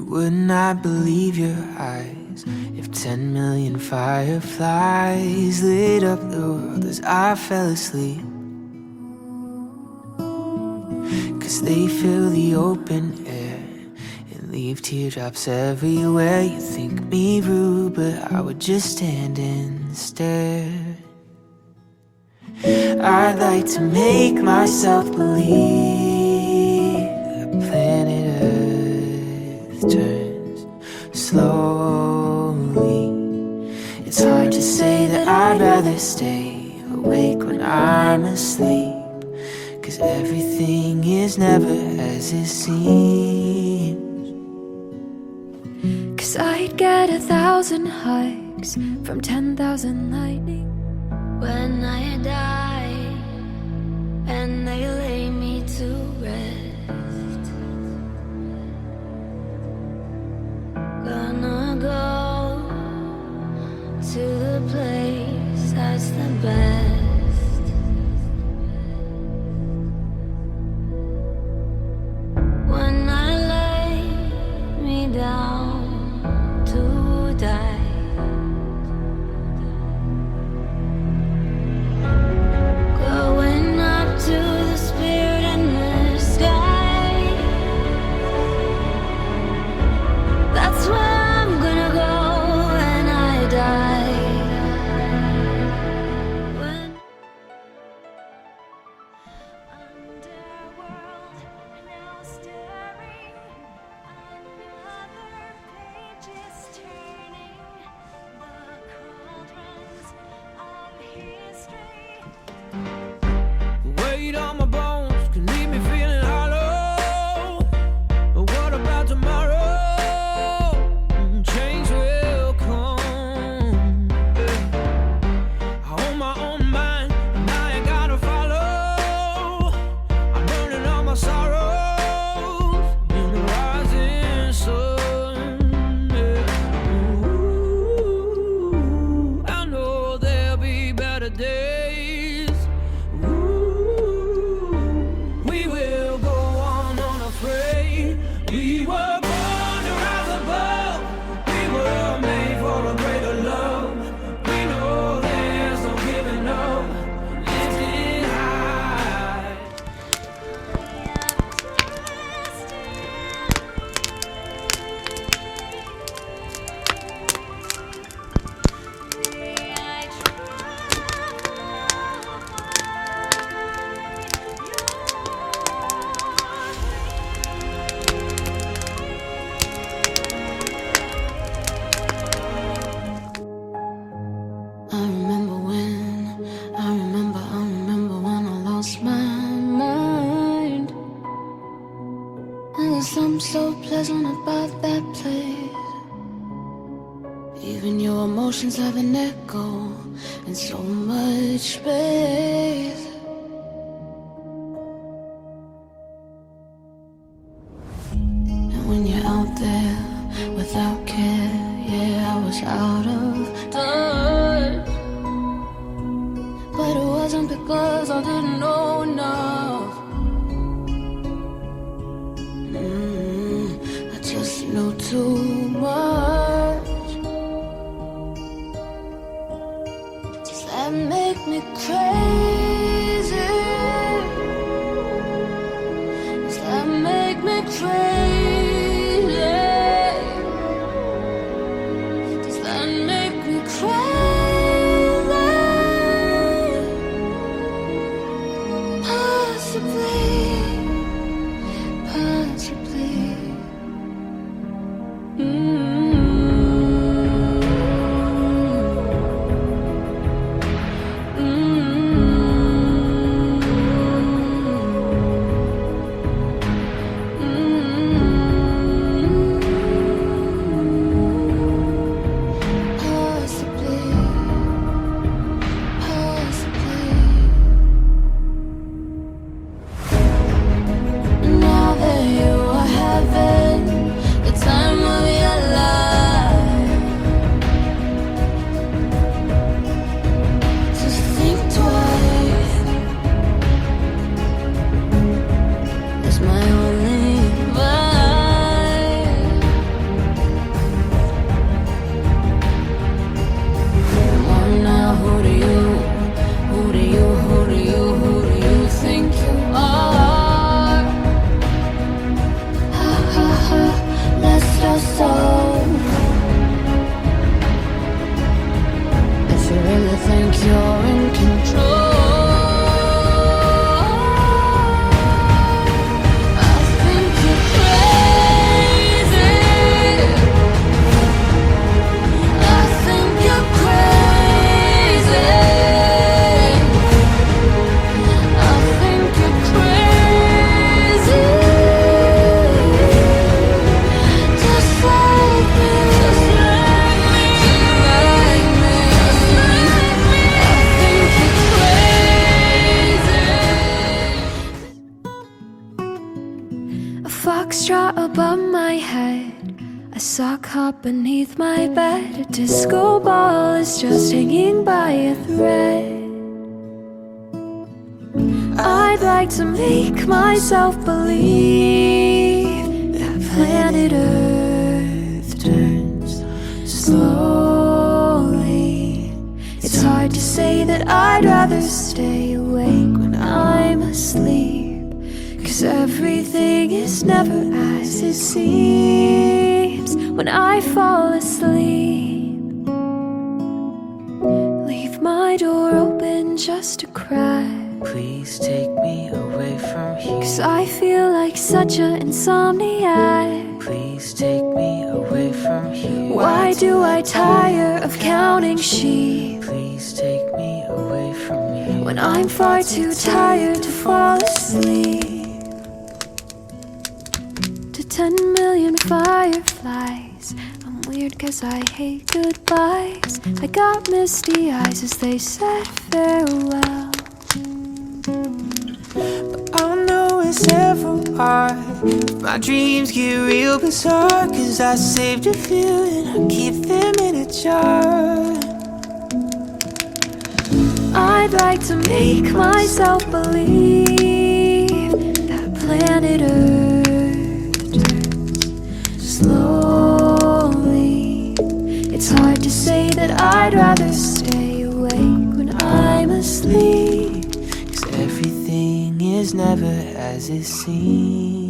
would not believe your eyes if 10 million fireflies lit up the world as I fell asleep. 'Cause they fill the open air and leave teardrops everywhere. You think me rude, but I would just stand and stare. I'd like to make myself believe that planet Earth turns slowly. It's hard to say that I'd rather stay awake when I'm asleep, 'cause everything is never as it seems. 'Cause I'd get 1,000 hugs from 10,000 lightning when I die, and they lay me to rest. Gonna go to the place that's the best. When I lay me down to die, to the spirit in the sky, that's where I'm gonna go when I die. When underworld now staring, another page is turning, the cauldrons of history. Weight on my bones can leave me feeling hollow. But what about tomorrow? Change will come. I own my own mind, and I ain't gotta follow. I'm burning all my sorrows in the rising sun. Yeah. Ooh, I know there'll be better days. We will go on unafraid. We were born to rise above. We were made for a greater love. We know there's no giving up. Lifted high. I remember when I lost my mind. There was something so pleasant about that place. Even your emotions have an echo and so much space. And when you're out there without care, yeah, I was out of touch. But it wasn't because I didn't know enough. I just knew too much. Does that make me crazy? Does that make me crazy? Does that make me crazy? Possibly. straw above my head, a sock hop beneath my bed. A disco ball is just hanging by a thread. I'd like to make myself believe that planet Earth turns slowly. It's hard to say that I'd rather stay awake when I'm asleep, 'cause everything is never as it seems when I fall asleep. Leave my door open just a crack. Please take me away from here, 'Cause I feel like such an insomniac. please take me away from here. Why do I tire of counting sheep Please take me away from here, when I'm far too tired to fall asleep? To 10 million fireflies, I'm weird 'cause I hate goodbyes. I got misty eyes as they said farewell. I know it's never hard. My dreams get real bizarre, 'cause I saved a few and I keep them in a jar. I'd like to make myself believe that planet Earth turns slowly. It's hard to say that I'd rather stay awake when I'm asleep. Everything is never as it seems.